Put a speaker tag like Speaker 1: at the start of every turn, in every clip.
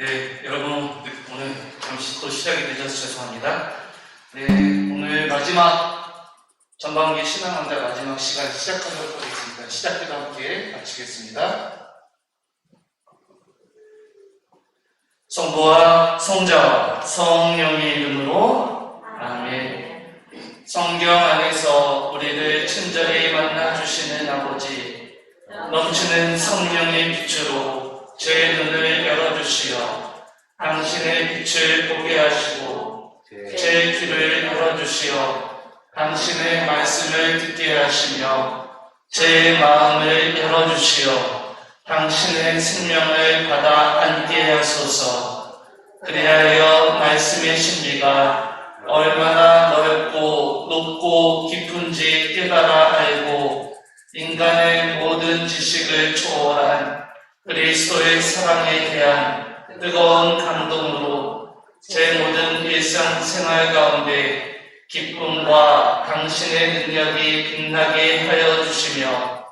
Speaker 1: 네, 여러분 오늘 잠시 또 시작이 늦어서 죄송합니다. 네, 오늘 마지막 전반기 신앙강좌 마지막 시간 시작하도록 하겠습니다. 시작기도 함께 마치겠습니다. 성부와 성자와 성령의 이름으로 아멘. 성경 안에서 우리를 친절히 만나주시는 아버지, 넘치는 성령의 빛으로 제 눈을 열어주시어 당신의 빛을 보게 하시고 제 귀를 열어주시어 당신의 말씀을 듣게 하시며 제 마음을 열어주시어 당신의 생명을 받아 안게 하소서. 그리하여 말씀의 신비가 얼마나 넓고 높고 깊은지 깨달아 알고 인간의 모든 지식을 초월한 그리스도의 사랑에 대한 뜨거운 감동으로 제 모든 일상생활 가운데 기쁨과 당신의 능력이 빛나게 하여 주시며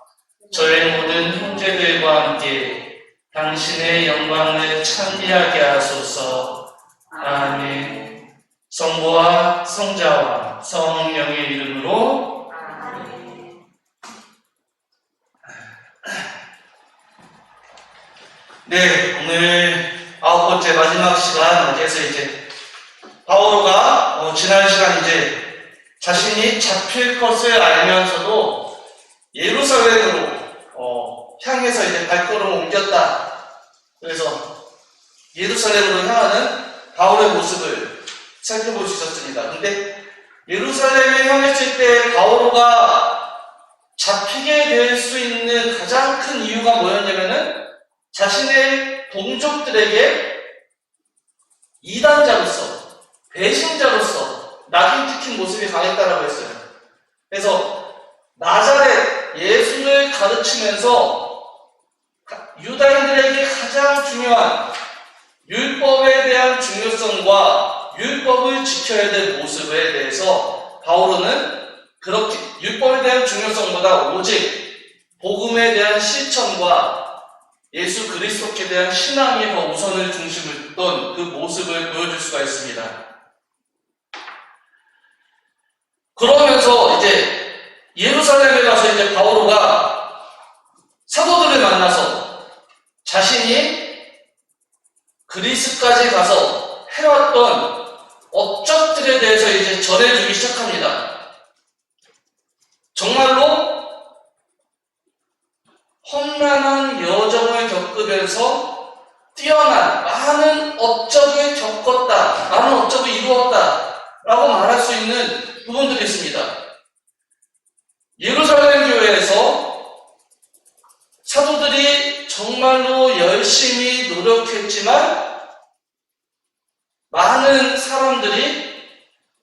Speaker 1: 저의 모든 형제들과 함께 당신의 영광을 찬미하게 하소서. 아멘. 성부와 성자와 성령의 이름으로 아멘. 네, 오늘 9번째 마지막 시간 맞이해서 이제 바오로가 지난 시간 이제 자신이 잡힐 것을 알면서도 예루살렘으로 향해서 이제 발걸음을 옮겼다. 그래서 예루살렘으로 향하는 바울의 모습을 살펴볼 수 있었습니다. 근데 예루살렘에 향했을 때 바오로가 잡히게 될 수 있는 가장 큰 이유가 뭐였냐면은 자신의 동족들에게 이단자로서, 배신자로서 낙인 찍힌 모습이 강했다라고 했어요. 그래서 나자렛 예수를 가르치면서 유다인들에게 가장 중요한 율법에 대한 중요성과 율법을 지켜야 될 모습에 대해서 바오로는 그렇게 율법에 대한 중요성보다 오직 복음에 대한 실천과 예수 그리스도께 대한 신앙이 더 우선을 중심을 뒀던 그 모습을 보여줄 수가 있습니다. 그러면서 이제 예루살렘에 가서 이제 바오로가 사도들을 만나서 자신이 그리스까지 가서 해왔던 업적들에 대해서 이제 전해주기 시작합니다. 정말로 험난한 여정을 겪으면서 뛰어난 많은 업적을 겪었다, 많은 업적을 이루었다 라고 말할 수 있는 부분들이 있습니다. 예루살렘 교회에서 사도들이 정말로 열심히 노력했지만 많은 사람들이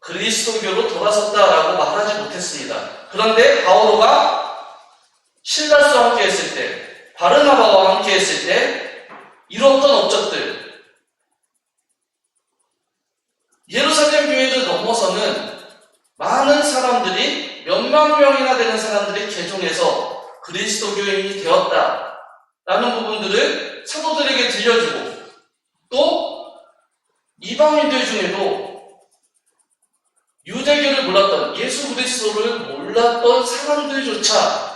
Speaker 1: 그리스도교로 돌아섰다라고 말하지 못했습니다. 그런데 바오로가 실라스와 함께 했을 때, 바르나바와 함께 했을 때 이루었던 업적들, 예루살렘 교회를 넘어서는 많은 사람들이, 몇만 명이나 되는 사람들이 개종해서 그리스도교인이 되었다라는 부분들을 사도들에게 들려주고, 또 이방인들 중에도 유대교를 몰랐던, 예수 그리스도를 몰랐던 사람들조차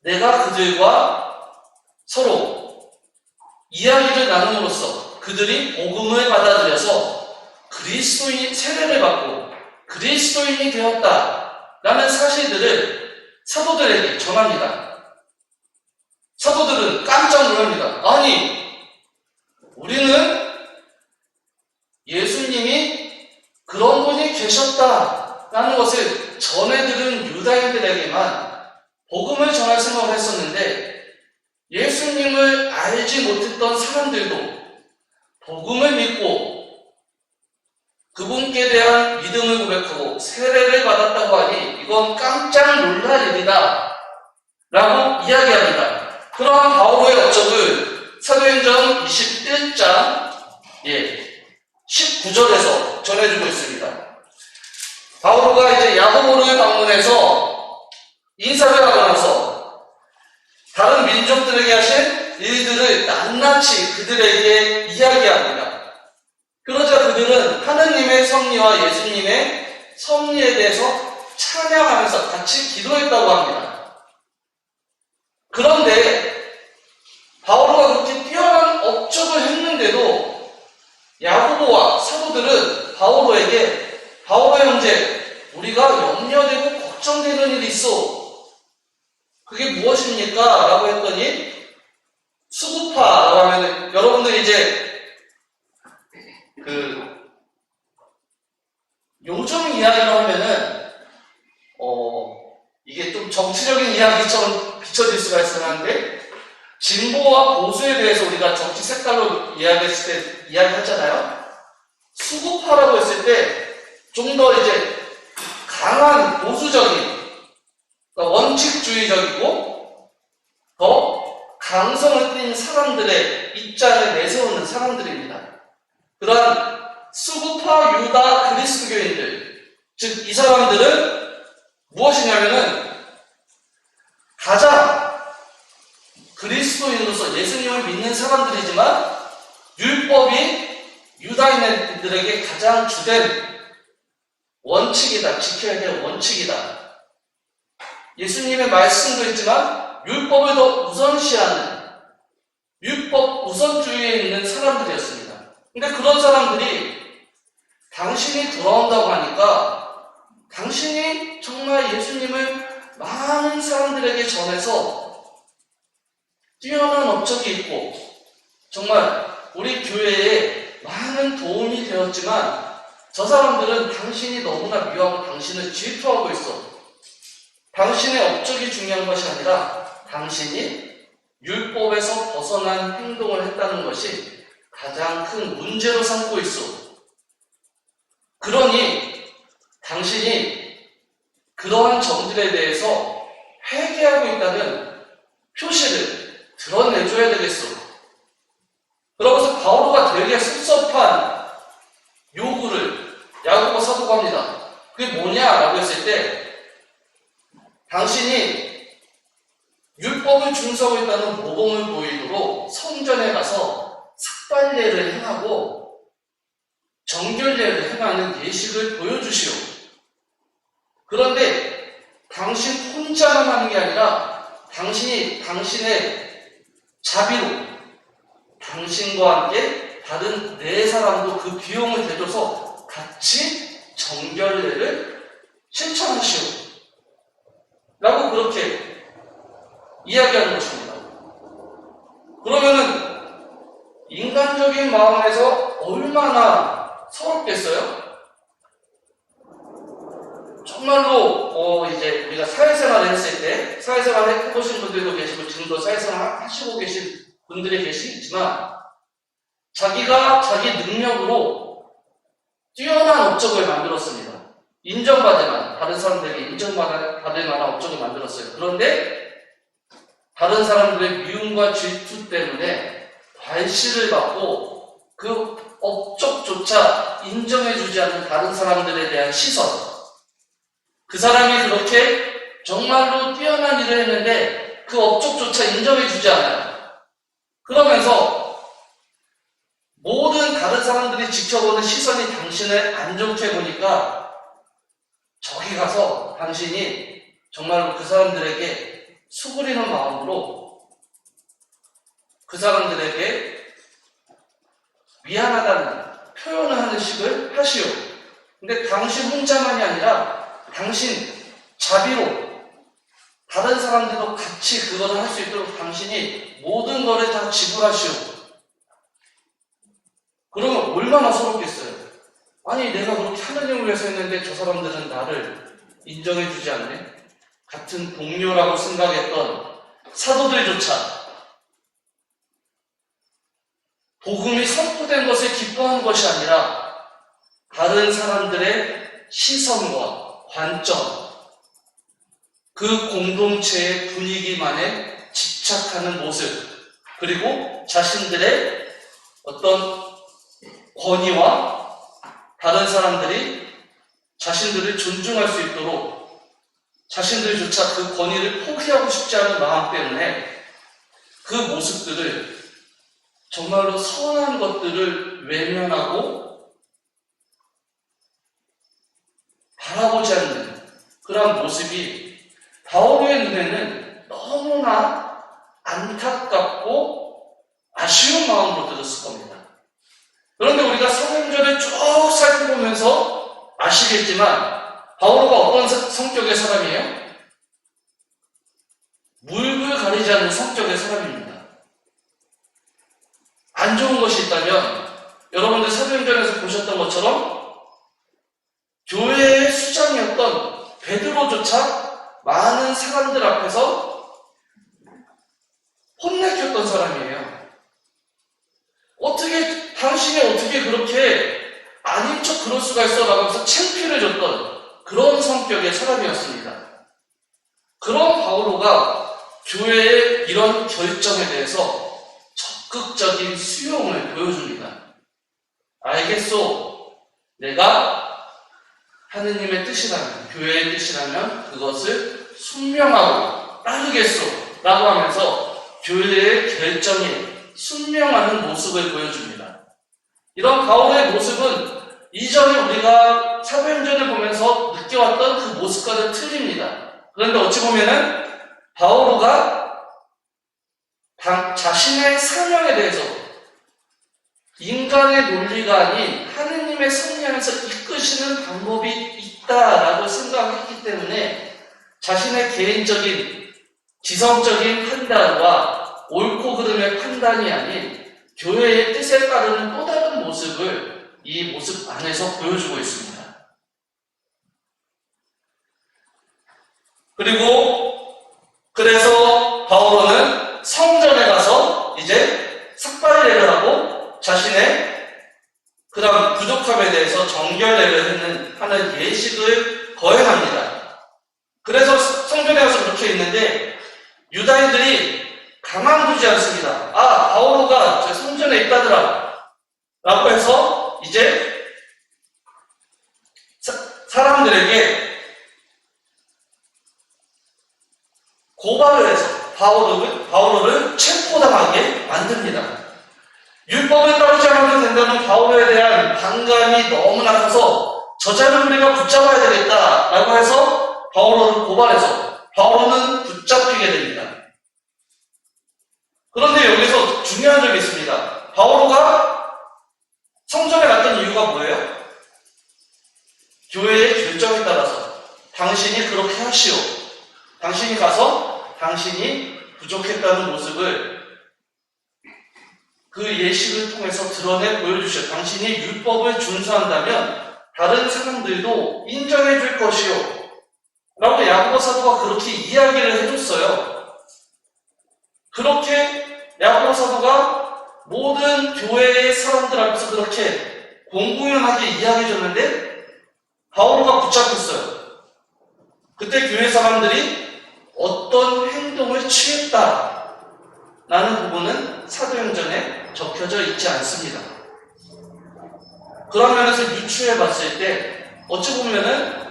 Speaker 1: 내가 그들과 서로 이야기를 나눔으로써 그들이 복음을 받아들여서 그리스도인 세례를 받고 그리스도인이 되었다라는 사실들을 사도들에게 전합니다. 사도들은 깜짝 놀랍니다. 아니, 우리는 예수님이 그런 분이 계셨다라는 것을 전해들은 유다인들에게만 복음을 전할 생각을 했었는데 예수님을 알지 못했던 사람들도 복음을 믿고 그분께 대한 믿음을 고백하고 세례를 받았다고 하니 이건 깜짝 놀랄 일이다 라고 이야기합니다. 그러한 바오로의 업적을 사도행전 21장 19절에서 전해주고 있습니다. 바오로가 이제 야고보를 방문해서 인사를 하고 나서 다른 민족들에게 하신 일들을 낱낱이 그들에게 이야기합니다. 그러자 그들은 하느님의 섭리와 예수님의 섭리에 대해서 찬양하면서 같이 기도했다고 합니다. 그런데 바오로가 그렇게 뛰어난 업적을 했는데도 야고보와 사도들은 바오로 형제, 우리가 염려되고 걱정되는 일이 있어. 그게 무엇입니까? 라고 했더니 수구파라고 하면 여러분들 이제 요즘 이야기로 하면은 이게 좀 정치적인 이야기처럼 비춰질 수가 있었는데 진보와 보수에 대해서 우리가 정치 색깔로 이야기했을 때 이야기하잖아요. 수구파라고 했을 때 좀 더 이제 강한 보수적인, 그러니까 원칙주의적이고 더 강성을 띈 사람들의 입장을 내세우는 사람들입니다. 그러한 수구파 유다 그리스도교인들, 즉 이 사람들은 무엇이냐면은 가장 그리스도인으로서 예수님을 믿는 사람들이지만 율법이 유다인들에게 가장 주된 원칙이다, 지켜야 될 원칙이다. 예수님의 말씀도 있지만 율법을 더 우선시하는 율법 우선주의에 있는 사람들이었습니다. 근데 그런 사람들이 당신이 돌아온다고 하니까 당신이 정말 예수님을 많은 사람들에게 전해서 뛰어난 업적이 있고 정말 우리 교회에 많은 도움이 되었지만 저 사람들은 당신이 너무나 미워하고 당신을 질투하고 있어. 당신의 업적이 중요한 것이 아니라 당신이 율법에서 벗어난 행동을 했다는 것이 가장 큰 문제로 삼고 있어. 그러니 당신이 그러한 점들에 대해서 회개하고 있다는 표시를 드러내줘야 되겠어. 그러면서 바오로가 되게 섭섭한 요구를 야고보 사도가 합니다. 그게 뭐냐라고 했을 때 당신이 율법을 준수하고 있다는 모범을 보이도록 성전에 가서 삭발례를 행하고 정결례를 행하는 예식을 보여주시오. 그런데 당신 혼자만 하는 게 아니라 당신이 당신의 자비로 당신과 함께 다른 네 사람도 그 비용을 대줘서 같이 정결례를 실천하시오. 라고 그렇게 이야기하는 것입니다. 그러면은 인간적인 마음에서 얼마나 서럽겠어요? 정말로 이제 우리가 사회생활을 했을 때 사회생활 해보신 분들도 계시고 지금도 사회생활 하시고 계신 분들이 계시지만 자기가 자기 능력으로 뛰어난 업적을 만들었습니다. 인정받을 만한, 다른 사람들에게 인정받을 만한 업적을 만들었어요. 그런데 다른 사람들의 미움과 질투 때문에 발시를 받고 그 업적조차 인정해주지 않는 다른 사람들에 대한 시선, 그 사람이 그렇게 정말로 뛰어난 일을 했는데 그 업적조차 인정해주지 않아요. 그러면서 모든 다른 사람들이 지켜보는 시선이 당신을 안 좋게 보니까 저기 가서 당신이 정말로 그 사람들에게 수그리는 마음으로 그 사람들에게 미안하다는 표현을 하는 식을 하시오. 근데 당신 혼자만이 아니라 당신 자비로 다른 사람들도 같이 그것을 할 수 있도록 당신이 모든 것을 다 지불하시오. 그러면 얼마나 서럽겠어요. 아니 내가 그렇게 하느님을 위해서 했는데 저 사람들은 나를 인정해주지 않네. 같은 동료라고 생각했던 사도들조차 복음이 선포된 것을 기뻐한 것이 아니라 다른 사람들의 시선과 관점, 그 공동체의 분위기만에 집착하는 모습, 그리고 자신들의 어떤 권위와 다른 사람들이 자신들을 존중할 수 있도록 자신들조차 그 권위를 포기하고 싶지 않은 마음 때문에 그 모습들을 정말로 선한 것들을 외면하고 바라보지 않는 그런 모습이 바울의 눈에는 너무나 안타깝고 아쉬운 마음으로 들었을 겁니다. 그런데 우리가 사도행전을 쭉 살펴보면서 아시겠지만 바울은 어떤 성격의 사람이에요? 물불 가리지 않는 성격의 사람입니다. 안 좋은 것이 있다면 여러분들 사도행전에서 보셨던 것처럼 교회의 수장이었던 베드로조차 많은 사람들 앞에서 혼내켰던 사람이에요. 당신이 어떻게 그렇게 아닌 척 그럴 수가 있어? 라고 해서 창피를 줬던 그런 성격의 사람이었습니다. 그런 바오로가 교회의 이런 결정에 대해서 적극적인 수용을 보여줍니다. 알겠소. 내가 하느님의 뜻이라면, 교회의 뜻이라면 그것을 순명하고 따르겠소. 라고 하면서 교회의 결정에 순명하는 모습을 보여줍니다. 이런 바울의 모습은 이전에 우리가 사도행전을 보면서 느껴왔던 그 모습과는 틀립니다. 그런데 어찌 보면은 바오로가 자신의 사명에 대해서 인간의 논리가 아닌 하느님의 섭리 안에서 이끄시는 방법이 있다라고 생각했기 때문에 자신의 개인적인 지성적인 판단과 옳고 그름의 판단이 아닌 교회의 뜻에 따르는 또 다른 모습을 이 모습 안에서 보여주고 있습니다. 그래서 바오로는 성전에 가서 이제 삭발례를 하고 자신의 그런 부족함에 대해서 정결례를 하는 예식을 거행합니다. 그래서 성전에 가서 그렇게 있는데 유다인들이 가만두지 않습니다. 바오로가 저 성전에 있다더라 라고 해서 이제 사람들에게 고발을 해서 바오로를 체포당하게 만듭니다. 율법에 따르지 않아도 된다는 바오로에 대한 반감이 너무나 커서 저자를 우리가 붙잡아야 되겠다 라고 해서 바오로를 고발해서 바오로는 붙잡히게 됩니다. 그런데 여기서 중요한 점이 있습니다. 바오로가 성전에 갔던 이유가 뭐예요? 교회의 결정에 따라서 당신이 그렇게 하시오. 당신이 가서 당신이 부족했다는 모습을 그 예식을 통해서 드러내 보여주시오. 당신이 율법을 준수한다면 다른 사람들도 인정해 줄 것이오. 라고 야고보 사도가 그렇게 이야기를 해줬어요. 그렇게 야고보 사도가 모든 교회의 사람들 앞에서 그렇게 공공연하게 이야기해줬는데 바오로가 붙잡혔어요. 그때 교회 사람들이 어떤 행동을 취했다라는 부분은 사도행전에 적혀져 있지 않습니다. 그런 면에서 유추해 봤을 때 어찌 보면은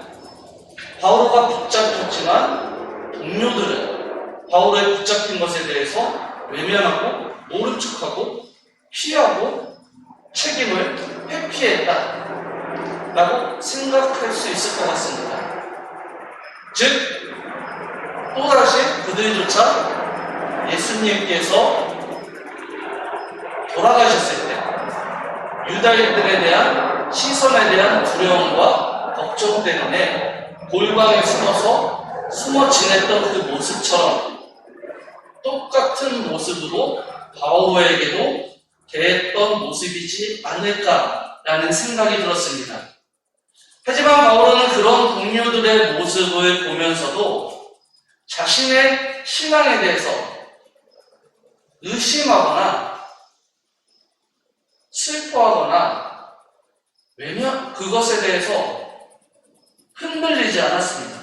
Speaker 1: 바오로가 붙잡혔지만 동료들은 바오로의 붙잡힌 것에 대해서 외면하고 모른 척하고 피하고 책임을 회피했다 라고 생각할 수 있을 것 같습니다. 즉 또다시 그들조차 예수님께서 돌아가셨을 때 유다인들에 대한 시선에 대한 두려움과 걱정 때문에 골방에 숨어 지냈던 그 모습처럼 똑같은 모습으로 바오로에게도 대했던 모습이지 않을까라는 생각이 들었습니다. 하지만 바오로는 그런 동료들의 모습을 보면서도 자신의 신앙에 대해서 의심하거나 슬퍼하거나 그것에 대해서 흔들리지 않았습니다.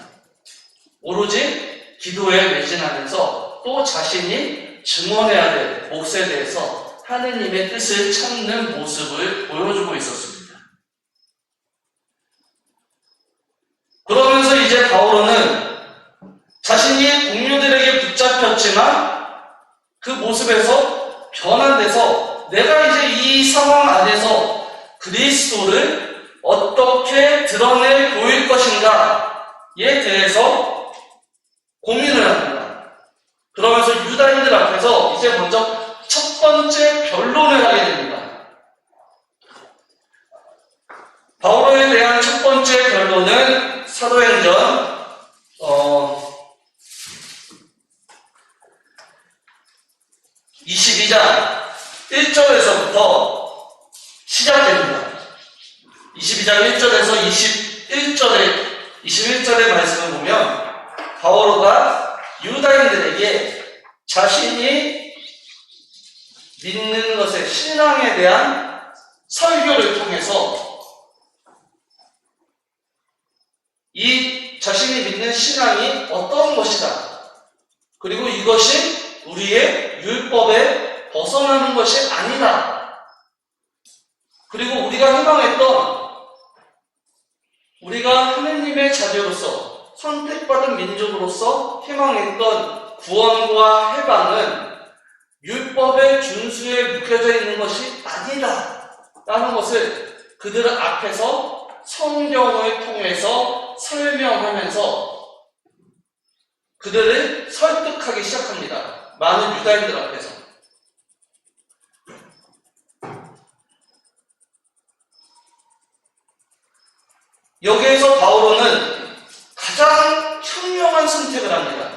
Speaker 1: 오로지 기도에 매진하면서 또 자신이 증언해야 될 몫에 대해서 하느님의 뜻을 찾는 모습을 보여주고 있었습니다. 그러면서 이제 바오로는 자신이 동료들에게 붙잡혔지만 그 모습에서 변환돼서 내가 이제 이 상황 안에서 그리스도를 어떻게 드러내 보일 것인가에 대해서 고민을 합니다. 그러면서 유다인들 앞에서 이제 먼저 첫 번째 변론을 하게 됩니다. 바울에 대한 첫 번째 변론은 사도행전 22장 1절에서부터 시작됩니다. 22장 1절에서 21절의 말씀을 보면 바오로가 유다인들에게 자신이 믿는 것의 신앙에 대한 설교를 통해서 이 자신이 믿는 신앙이 어떤 것이다. 그리고 이것이 우리의 율법에 벗어나는 것이 아니다. 그리고 우리가 희망했던, 우리가 하느님의 자녀로서 선택받은 민족으로서 희망했던 구원과 해방은 율법의 준수에 묶여져 있는 것이 아니다 라는 것을 그들 앞에서 성경을 통해서 설명하면서 그들을 설득하기 시작합니다. 많은 유다인들 앞에서. 여기에서 바오로는 가장 현명한 선택을 합니다.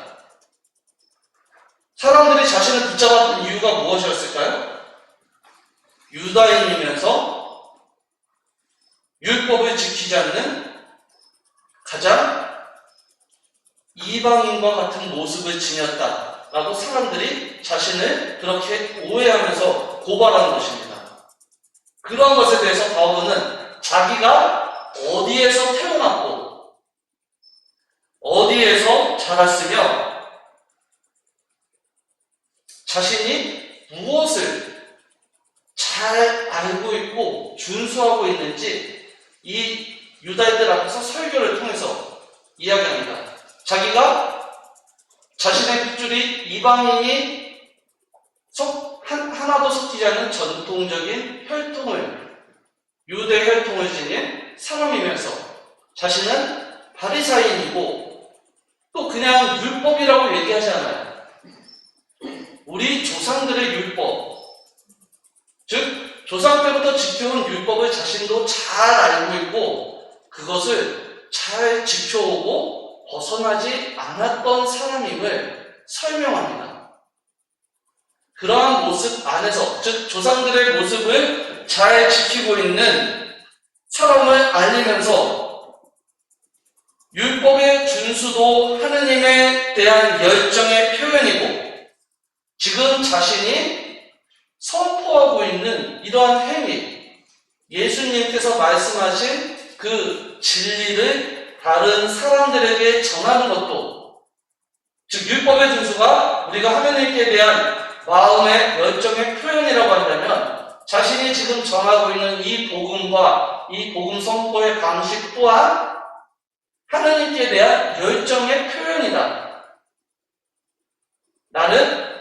Speaker 1: 사람들이 자신을 붙잡았던 이유가 무엇이었을까요? 유다인이면서 율법을 지키지 않는 가장 이방인과 같은 모습을 지녔다라고 사람들이 자신을 그렇게 오해하면서 고발하는 것입니다. 그런 것에 대해서 바울은 자기가 어디에서 태어났고 어디에서 자랐으며 자신이 무엇을 잘 알고 있고 준수하고 있는지 이 유다인들 앞에서 설교를 통해서 이야기합니다. 자기가 자신의 핏줄이 이방인이 하나도 섞이지 않는 전통적인 혈통을, 유대 혈통을 지닌 사람이면서 자신은 바리사인이고 또 그냥 율법이라고 얘기하지 않아요. 우리 조상들의 율법, 즉 조상 때부터 지켜온 율법을 자신도 잘 알고 있고 그것을 잘 지켜오고 벗어나지 않았던 사람임을 설명합니다. 그러한 모습 안에서, 즉 조상들의 모습을 잘 지키고 있는 사람을 알리면서 율법의 준수도 하느님에 대한 열정의 표현이고 지금 자신이 선포하고 있는 이러한 행위, 예수님께서 말씀하신 그 진리를 다른 사람들에게 전하는 것도, 즉 율법의 준수가 우리가 하느님께 대한 마음의 열정의 표현이라고 한다면 자신이 지금 전하고 있는 이 복음과 이 복음 선포의 방식 또한 하느님께 대한 열정의 표현이다. 나는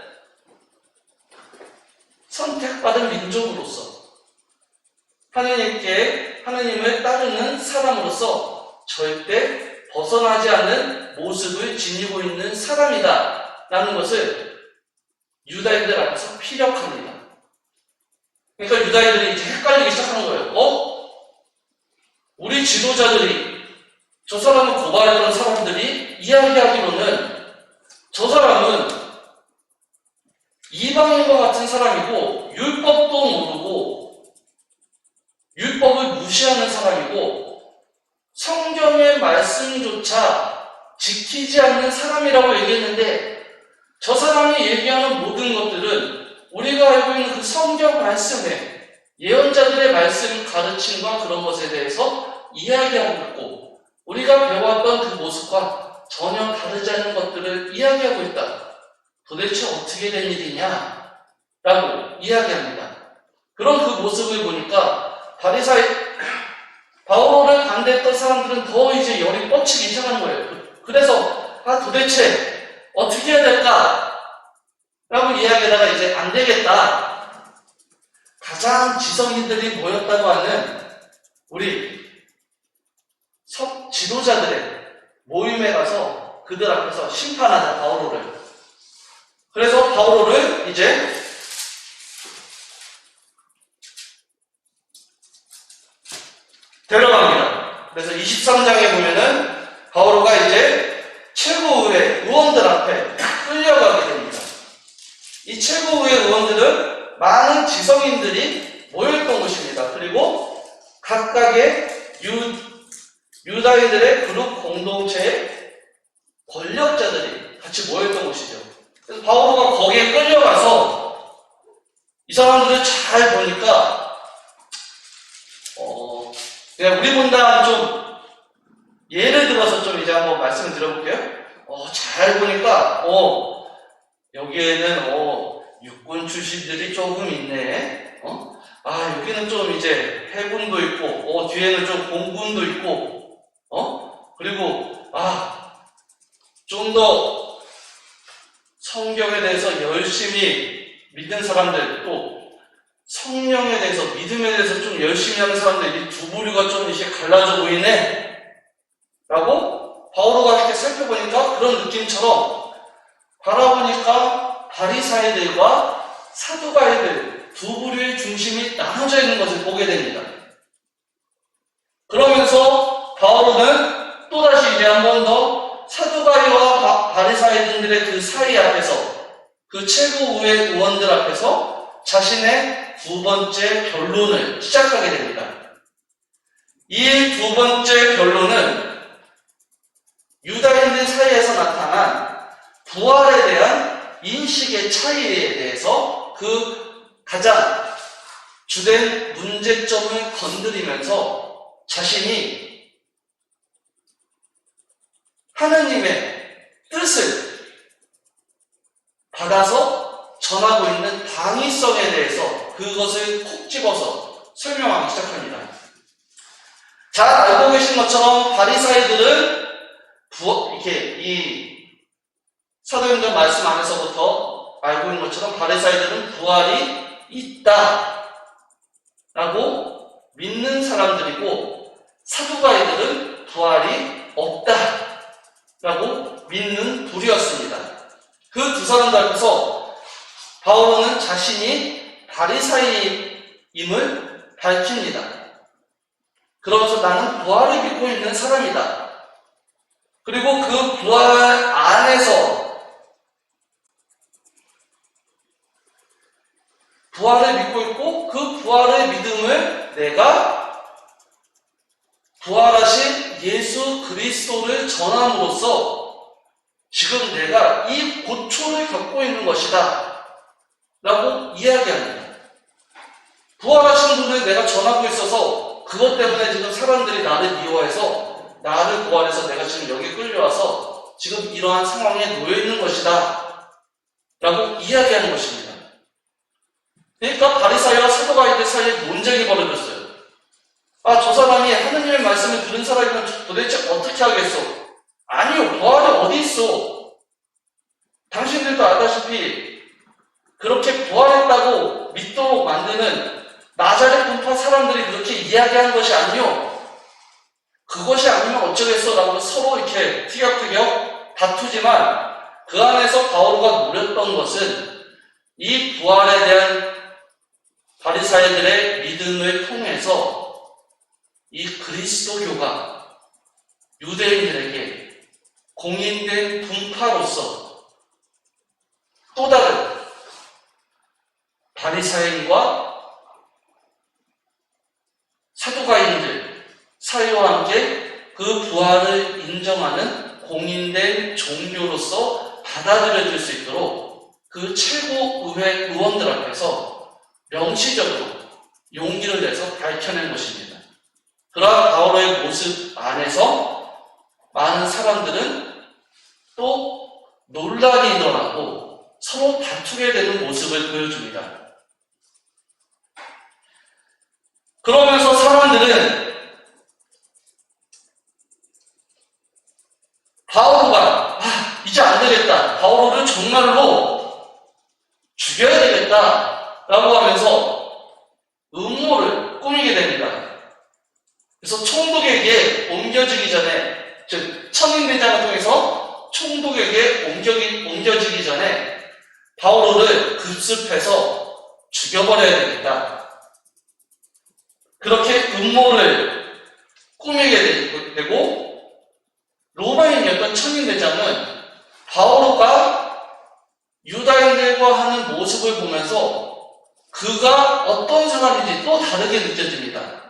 Speaker 1: 선택받은 민족으로서 하느님을 따르는 사람으로서 절대 벗어나지 않는 모습을 지니고 있는 사람이다 라는 것을 유다인들 앞에서 피력합니다. 그러니까 유다인들이 이제 헷갈리기 시작하는 거예요. 우리 지도자들이, 저 사람을 고발했던 사람들이 이야기하기로는 저 사람은 이방인과 같은 사람이고 율법도 모르고 율법을 무시하는 사람이고 성경의 말씀조차 지키지 않는 사람이라고 얘기했는데 저 사람이 얘기하는 모든 것들은 우리가 알고 있는 그 성경 말씀에 예언자들의 말씀 가르침과 그런 것에 대해서 이야기하고 있고 우리가 배워왔던 그 모습과 전혀 다르지 않은 것들을 이야기하고 있다. 도대체 어떻게 된 일이냐? 라고 이야기합니다. 그런 그 모습을 보니까 바오로를 반대했던 사람들은 더 이제 열이 뻗치기 시작하는 거예요. 그래서 도대체 어떻게 해야 될까? 라고 이야기하다가 이제 안 되겠다. 가장 지성인들이 모였다고 하는 우리 지도자들의 모임에 가서 그들 앞에서 심판하자 바오로를. 그래서 바오로를 이제 데려갑니다. 그래서 23장에 보면은 바오로가 이제 최고의회 의원들 앞에 끌려가게 됩니다. 이 최고의회 의원들은 많은 지성인들이 모였던 곳입니다. 그리고 각각의 유다인들의 그룹 공동체의 권력자들이 같이 모였던 곳이죠. 그래서 바오로가 거기에 끌려가서 이 사람들을 잘 보니까 그냥 우리 본다면 좀 예를 들어서 좀 이제 한번 말씀을 드려볼게요. 잘 보니까 여기에는 육군 출신들이 조금 있네. 여기는 좀 이제 해군도 있고 뒤에는 좀 공군도 있고 그리고 좀 더 성경에 대해서 열심히 믿는 사람들, 또 성령에 대해서, 믿음에 대해서 좀 열심히 하는 사람들, 이 두 부류가 좀 이제 갈라져 보이네 라고 바오로가 이렇게 살펴보니까 그런 느낌처럼 바라보니까 바리사이들과 사두가이들 두 부류의 중심이 나눠져 있는 것을 보게 됩니다. 그러면서 바오로는 또다시 이제 한 번 더 사두가이와 바리사이들의 그 사이 앞에서, 그 최고의회 의원들 앞에서 자신의 두 번째 변론을 시작하게 됩니다. 이 두 번째 변론은 유다인들 사이에서 나타난 부활에 대한 인식의 차이에 대해서 그 가장 주된 문제점을 건드리면서 자신이 하느님의 뜻을 받아서 전하고 있는 당위성에 대해서 그것을 콕 집어서 설명하기 시작합니다. 잘 알고 계신 것처럼 바리사이들은 이렇게 이 사도행전 말씀 안에서부터 알고 있는 것처럼 바리사이들은 부활이 있다 라고 믿는 사람들이고, 사두가이들은 부활이 없다 라고 믿는 부류였습니다. 그 두 사람들 앞에서 바오로는 자신이 바리사이임을 밝힙니다. 그러면서 나는 부활을 믿고 있는 사람이다. 그리고 그 부활 안에서 부활을 믿고 있고, 그 부활의 믿음을 내가 부활하신 예수 그리스도를 전함으로써 지금 내가 이 고초를 겪고 있는 것이다 라고 이야기합니다. 부활하신 분을 내가 전하고 있어서 그것 때문에 지금 사람들이 나를 미워해서 나를 구원해서 내가 지금 여기 끌려와서 지금 이러한 상황에 놓여 있는 것이다 라고 이야기하는 것입니다. 그러니까 바리사이와 사두가이들 사이에 논쟁이 벌어졌어요. 저 사람이 하느님의 말씀을 들은 사람이면 도대체 어떻게 하겠어? 아니요, 부활이 어디 있어? 당신들도 알다시피 그렇게 부활했다고 믿도록 만드는 나자렛 분파 사람들이 그렇게 이야기한 것이 아니요, 그것이 아니면 어쩌겠어 라고 서로 이렇게 티격태격 다투지만, 그 안에서 바오로가 노렸던 것은 이 부활에 대한 바리사이들의 믿음을 통해서 이 그리스도교가 유대인들에게 공인된 분파로서 또 다른 바리사이인과 사두가인들 사이와 함께 그 부활을 인정하는 공인된 종교로서 받아들여질 수 있도록 그 최고의회 의원들 앞에서 명시적으로 용기를 내서 밝혀낸 것입니다. 그러한 바오로의 모습 안에서 많은 사람들은 또 논란이 일어나고 서로 다투게 되는 모습을 보여줍니다. 그러면서 사람들은 바오로가 이제 안 되겠다, 바오로를 정말로 죽여야 되겠다 라고 하면서 음모를 꾸미게 됩니다. 그래서 총독에게 옮겨지기 전에, 즉 천인대장을 통해서 총독에게 옮겨지기 전에 바오로를 급습해서 죽여버려야 되겠다. 그렇게 음모를 꾸미게 되고, 로마인이었던 천인대장은 바오로가 유다인들과 하는 모습을 보면서 그가 어떤 사람인지 또 다르게 느껴집니다.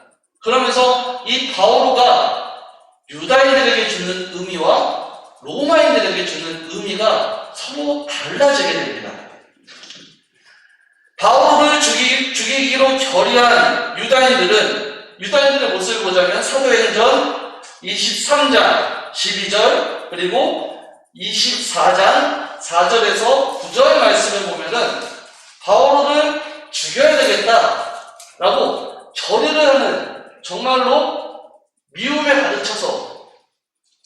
Speaker 1: 그러면서 이 바오로가 유다인들에게 주는 의미와 로마인들에게 주는 의미가 서로 달라지게 됩니다. 바오로를 죽이기로 결의한 유다인들의 모습을 보자면 사도행전 23장 12절 그리고 24장 4절에서 9절 말씀을 보면은 바오로를 죽여야 되겠다라고 결의를 하는, 정말로 미움에 가득 차서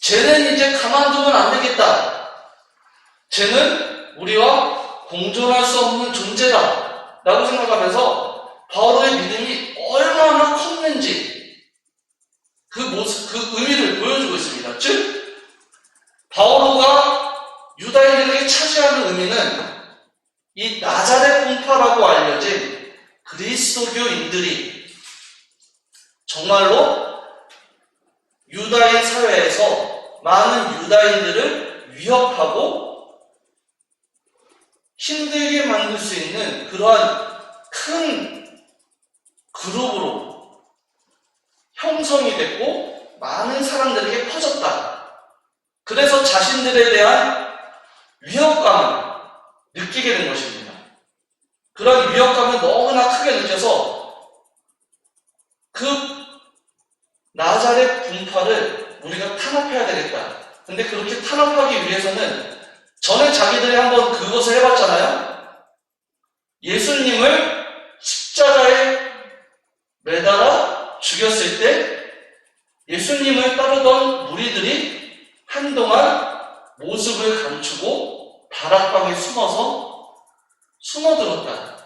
Speaker 1: 쟤는 이제 가만두면 안 되겠다. 쟤는 우리와 공존할 수 없는 존재다 라고 생각하면서 바오로의 믿음이 얼마나 컸는지 그 의미를 보여주고 있습니다. 즉 바오로가 유다인들에게 차지하는 의미는 이 나자렛 분파라고 알려진 그리스도교인들이 정말로 유다인 사회에서 많은 유다인들을 위협하고 힘들게 만들 수 있는 그러한 큰 그룹으로 형성이 됐고 많은 사람들에게 퍼졌다. 그래서 자신들에 대한 위협감을 느끼게 된 것입니다. 그런 위협감을 너무나 크게 느껴서 그 나자렛 분파를 우리가 탄압해야 되겠다. 근데 그렇게 탄압하기 위해서는 전에 자기들이 한번 그것을 해봤잖아요. 예수님을 십자가에 매달아 죽였을 때 예수님을 따르던 무리들이 한동안 모습을 감추고 다락방에 숨어들었다.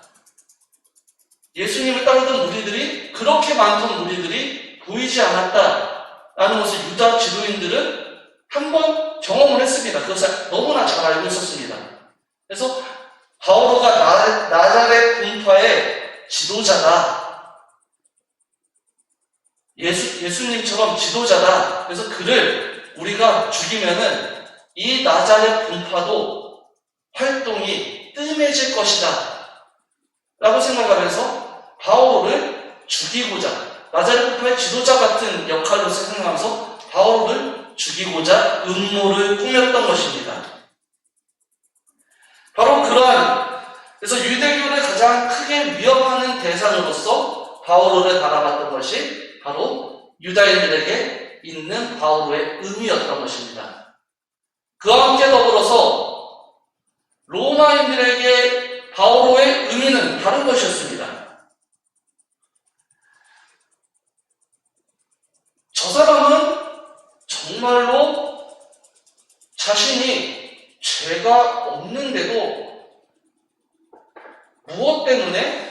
Speaker 1: 예수님을 따르던 무리들이, 그렇게 많던 무리들이 보이지 않았다라는 것을 유다 지도인들은 한번 경험을 했습니다. 그것을 너무나 잘 알고 있었습니다. 그래서 바오로가 나자렛 분파의 지도자다. 예수님처럼 지도자다. 그래서 그를 우리가 죽이면은 이 나자렛 분파도 활동이 뜸해질 것이다 라고 생각하면서 바오로를 죽이고자, 나자렛 분파의 지도자 같은 역할로 생각하면서 바오로를 죽이고자 음모를 꾸몄던 것입니다. 바로 그래서 유대교를 가장 크게 위협하는 대상으로서 바오로를 바라봤던 것이 바로 유다인들에게 있는 바오로의 의미였던 것입니다. 그와 함께 더불어서 로마인들에게 바오로의 의미는 다른 것이었습니다. 저 사람은 정말로 자신이 죄가 없는데도 무엇 때문에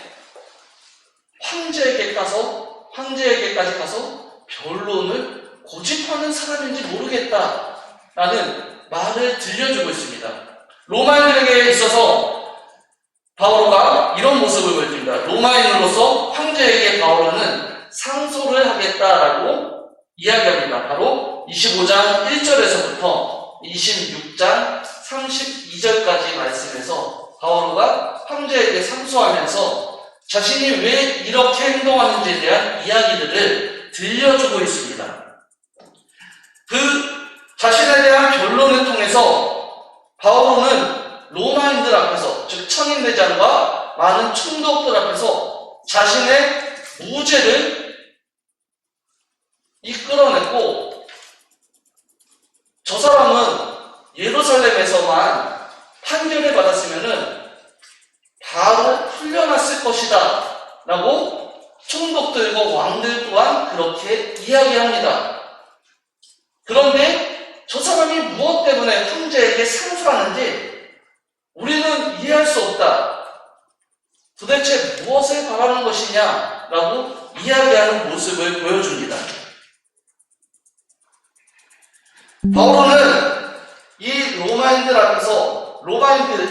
Speaker 1: 황제에게까지 가서 변론을 고집하는 사람인지 모르겠다라는 말을 들려주고 있습니다. 로마인들에게 있어서 바오로가 이런 모습을 보여줍니다. 로마인으로서 황제에게 바오로는 상소를 하겠다라고 이야기합니다. 바로 25장 1절에서부터 26장 32절까지 말씀에서 바오로가 황제에게 상소하면서 자신이 왜 이렇게 행동하는지에 대한 이야기들을 들려주고 있습니다. 그 자신에 대한 변론을 통해서 바오로는 로마인들 앞에서, 즉 천인대장과 많은 총독들 앞에서 자신의 무죄를 이끌어냈고, 저 사람은 예루살렘에서만 판결을 받았으면은 바로 풀려났을 것이다 라고 총독들과 왕들 또한 그렇게 이야기합니다. 그런데 저 사람이 무엇 때문에 황제에게 상소하는지 우리는 이해할 수 없다. 도대체 무엇을 바라는 것이냐라고 이야기하는 모습을 보여줍니다. 바울은 이 로마인들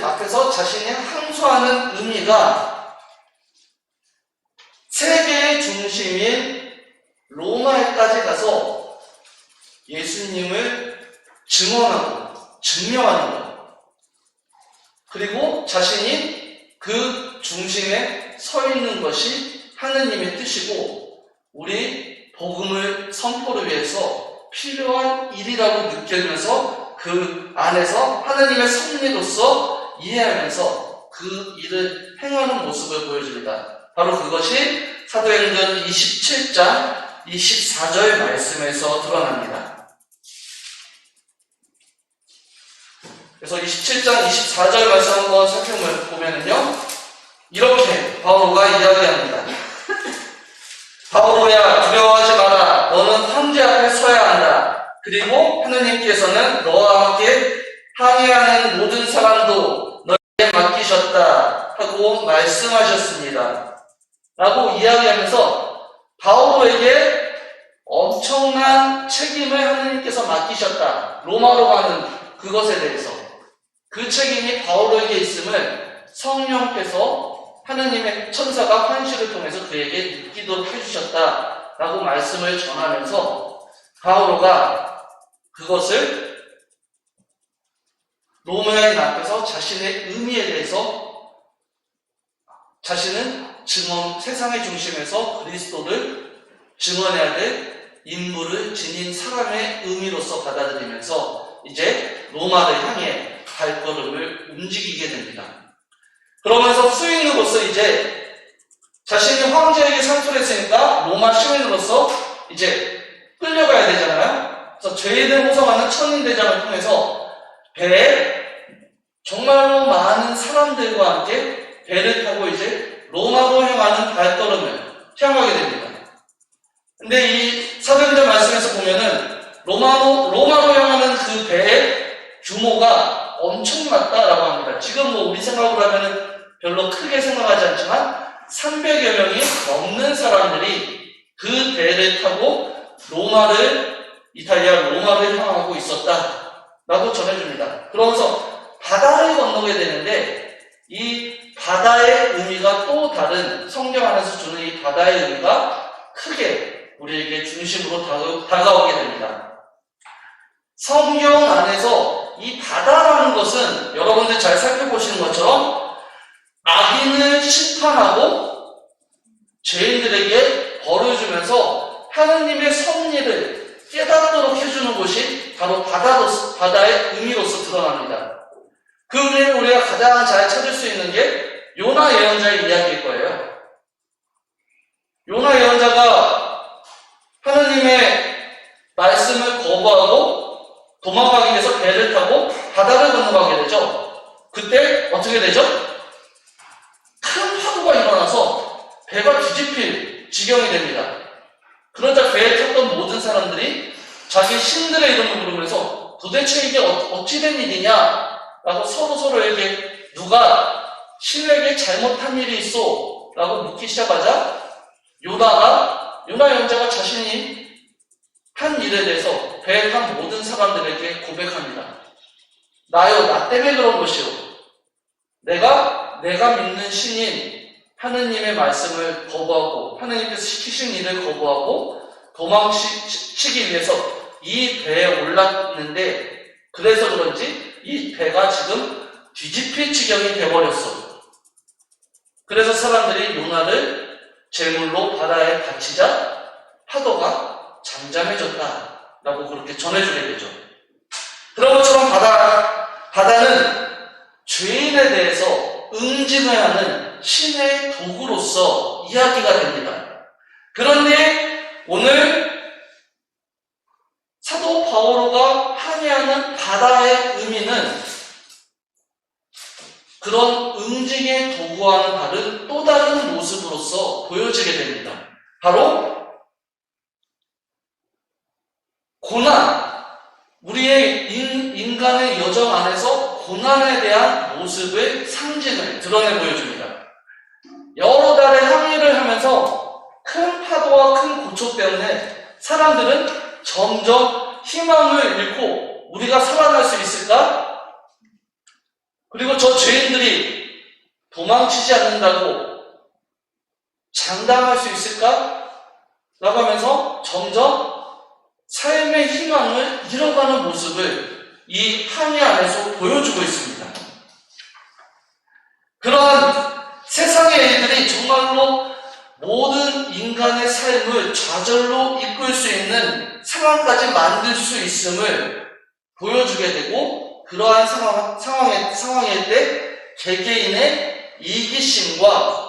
Speaker 1: 앞에서 자신이 항소하는 의미가 세계의 중심인 로마에까지 가서 예수님을 증언하고 증명하는 것, 그리고 자신이 그 중심에 서 있는 것이 하느님의 뜻이고 우리 복음을 선포를 위해서 필요한 일이라고 느끼면서 그 안에서 하느님의 섭리로서 이해하면서 그 일을 행하는 모습을 보여줍니다. 바로 그것이 사도행전 27장 24절 말씀에서 드러납니다. 그래서 27장 24절 말씀 한번 살펴보면요, 이렇게 바오로가 이야기합니다. 바오로야, 두려워하지 마라. 너는 황제 앞에 서야 한다. 그리고 하느님께서는 너와 함께 항해하는 모든 사람도 너에게 맡기셨다 하고 말씀하셨습니다. 라고 이야기하면서 바오로에게 엄청난 책임을 하느님께서 맡기셨다. 로마로 가는 그것에 대해서 그 책임이 바오로에게 있음을 성령께서 하느님의 천사가 환시를 통해서 그에게 느끼도록 해주셨다라고 말씀을 전하면서 바오로가 그것을 로마인 앞에서 자신의 의미에 대해서 자신은 세상의 중심에서 그리스도를 증언해야 될 인물을 지닌 사람의 의미로서 받아들이면서 이제 로마를 향해 발걸음을 움직이게 됩니다. 그러면서 수인으로서 이제 자신이 황제에게 상소를 했으니까 로마 시민으로서 이제 끌려가야 되잖아요. 그래서 죄인을 호송하는 천인대장을 통해서 배에 정말로 많은 사람들과 함께 배를 타고 이제 로마로 향하는 발걸음을 향하게 됩니다. 근데 이 사도행전 말씀에서 보면은 로마로 향하는 그 배의 규모가 엄청났다라고 합니다. 지금 우리 생각으로 하면은 별로 크게 생각하지 않지만 300여 명이 넘는 사람들이 그 배를 타고 이탈리아 로마를 향하고 있었다라고 전해줍니다. 그러면서 바다를 건너게 되는데 이 바다의 의미가 또 다른 성경 안에서 주는 이 바다의 의미가 크게 우리에게 중심으로 다가오게 됩니다. 성경 안에서 이 바다라는 것은 여러분들 잘 살펴보시는 것처럼 악인을 심판하고 죄인들에게 벌을 주면서 하느님의 섭리를 깨닫도록 해주는 곳이 바로 바다의 의미로서 드러납니다. 그 의미를 우리가 가장 잘 찾을 수 있는 게 요나 예언자의 이야기일 거예요. 요나 예언자가 하느님의 말씀을 거부하고 도망가기 위해서 배를 타고 바다를 건너가게 되죠. 그때 어떻게 되죠? 큰 파도가 일어나서 배가 뒤집힐 지경이 됩니다. 그러자 배에 탔던 모든 사람들이 자기 신들의 이름을 부르면서 도대체 이게 어찌된 일이냐 라고 서로에게 누가 신에게 잘못한 일이 있어 라고 묻기 시작하자 요나 예언자가 자신이 한 일에 대해서 배에 탄 모든 사람들에게 고백합니다. 나요, 나 때문에 그런 것이요. 내가 믿는 신인 하느님의 말씀을 거부하고 하느님께서 시키신 일을 거부하고 도망치기 위해서 이 배에 올랐는데 그래서 그런지 이 배가 지금 뒤집힐 지경이 되어버렸어. 그래서 사람들이 요나를 제물로 바다에 바치자 파도가 잠잠해졌다라고 그렇게 전해주게 되죠. 그런 것처럼 바다는 죄인에 대해서 응징을 하는 신의 도구로서 이야기가 됩니다. 그런데 오늘 사도 바오로가 항해하는 바다의 의미는 그런 응징의 도구와는 다른 또 다른 모습으로서 보여지게 됩니다. 바로 고난, 우리의 인간의 여정 안에서 고난에 대한 모습의 상징을 드러내 보여줍니다. 여러 달의 항해를 하면서 큰 파도와 큰 고초 때문에 사람들은 점점 희망을 잃고 우리가 살아날 수 있을까? 그리고 저 죄인들이 도망치지 않는다고 장담할 수 있을까? 라고 하면서 점점 삶의 희망을 잃어가는 모습을 이 항해 안에서 보여주고 있습니다. 그러한 세상의 일들이 정말로 모든 인간의 삶을 좌절로 이끌 수 있는 상황까지 만들 수 있음을 보여주게 되고, 그러한 상황일 때 개개인의 이기심과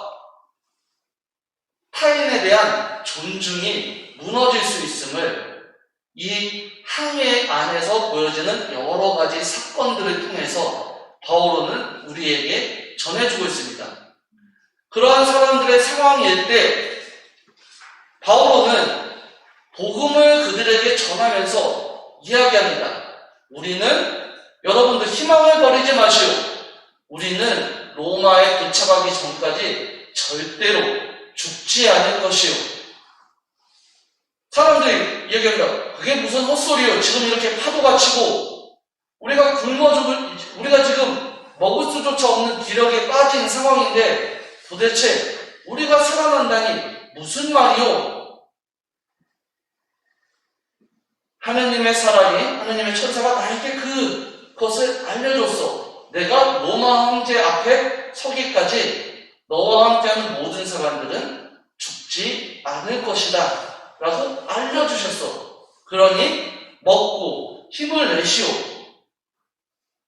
Speaker 1: 타인에 대한 존중이 무너질 수 있음을 이 항해 안에서 보여지는 여러 가지 사건들을 통해서 바오로는 우리에게 전해주고 있습니다. 그러한 사람들의 상황일 때 바오로는 복음을 그들에게 전하면서 이야기합니다. 우리는, 여러분들 희망을 버리지 마시오. 우리는 로마에 도착하기 전까지 절대로 죽지 않을 것이오. 사람들이 얘기합니다. 그게 무슨 헛소리요. 지금 이렇게 파도가 치고 우리가 우리가 지금 먹을 수조차 없는 기력에 빠진 상황인데 도대체 우리가 살아난다니 무슨 말이요? 하느님의 사람이, 하느님의 천사가 나에게 그것을 알려줬어. 내가 로마 황제 앞에 서기까지 너와 함께하는 모든 사람들은 죽지 않을 것이다 라고 알려주셨어. 그러니 먹고 힘을 내시오.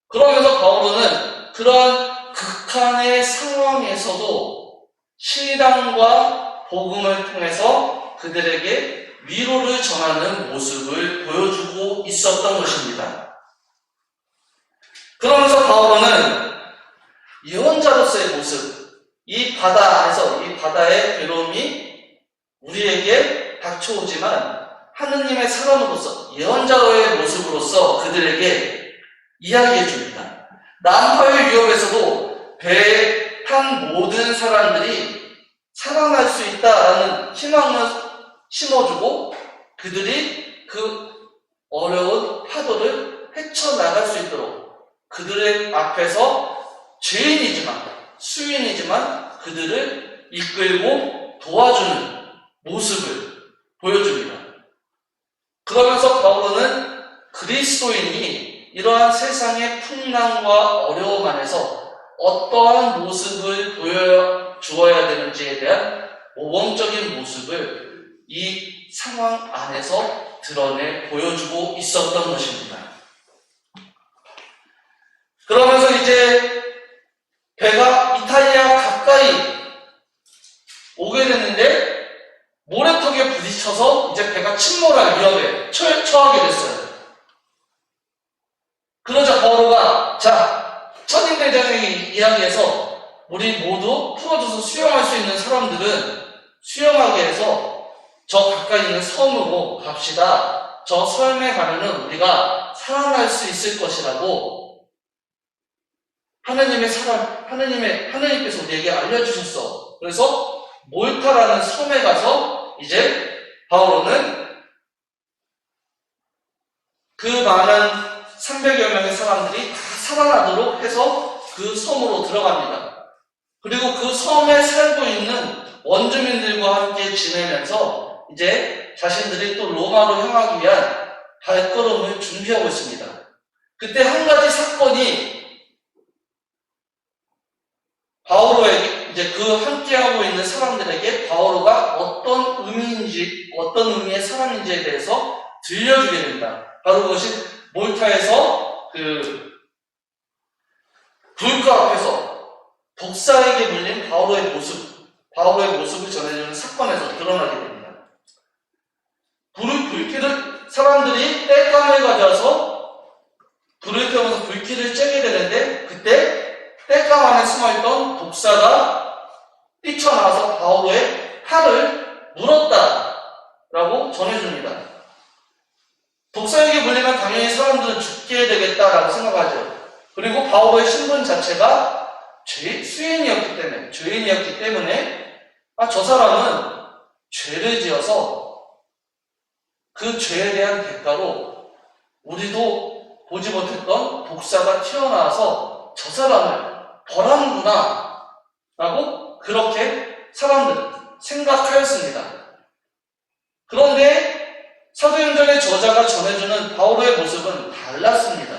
Speaker 1: 그러면서 바오로는 그러한 극한의 상황에서도 신앙과 복음을 통해서 그들에게 위로를 전하는 모습을 보여주고 있었던 것입니다. 그러면서 바오로는 예언자로서의 모습, 이 바다 안에서, 이 바다의 괴로움이 우리에게 닥쳐오지만 하느님의 사람으로서, 예언자의 모습으로서 그들에게 이야기해 줍니다. 난파의 위협에서도 배에 탄 모든 사람들이 살아날 수 있다라는 희망을 심어주고 그들이 그 어려운 파도를 헤쳐나갈 수 있도록 그들의 앞에서 죄인이지만, 수인이지만 그들을 이끌고 도와주는 모습을 보여줍니다. 그러면서 바오로는 그리스도인이 이러한 세상의 풍랑과 어려움 안에서 어떠한 모습을 보여주어야 되는지에 대한 모범적인 모습을 이 상황 안에서 드러내 보여주고 있었던 것입니다. 그러면서 이제 배가 이탈리아 가까이 오게 됐는데 모래턱에 부딪혀서 이제 배가 침몰할 위험에 처하게 됐어요. 그러자 바오로가, 자, 천인대장에게 이야기해서 우리 모두 풀어줘서 수영할 수 있는 사람들은 수영하게 해서 저 가까이 있는 섬으로 갑시다. 저 섬에 가면은 우리가 살아날 수 있을 것이라고 하느님께서 우리에게 알려주셨어. 그래서 몰타라는 섬에 가서 이제 바오로는 그 많은 300여 명의 사람들이 다 살아나도록 해서 그 섬으로 들어갑니다. 그리고 그 섬에 살고 있는 원주민들과 함께 지내면서 이제 자신들이 또 로마로 향하기 위한 발걸음을 준비하고 있습니다. 그때 한 가지 사건이 바오로에게, 이제 그 함께하고 있는 사람들에게 바오로가 어떤 의미의 사람인지에 대해서 들려주게 됩니다. 바로 그것이 몰타에서 그 불가 앞에서 독사에게 물린 바오로의 모습을 전해주는 사건에서 드러나게 됩니다. 사람들이 땔감을 가져와서 불을 태우면서 불길을 쬐게 되는데, 그때 땔감 안에 숨어있던 독사가 뛰쳐나와서 바오로의 팔을 물었다라고 전해줍니다. 독사에게 물리면 당연히 사람들은 죽게 되겠다라고 생각하죠. 그리고 바오로의 신분 자체가 죄인이었기 때문에 저 사람은 죄를 지어서 그 죄에 대한 대가로 우리도 보지 못했던 독사가 튀어나와서 저 사람을 벌하는구나 라고 그렇게 사람들은 생각하였습니다. 그런데 사도행전의 저자가 전해주는 바울의 모습은 달랐습니다.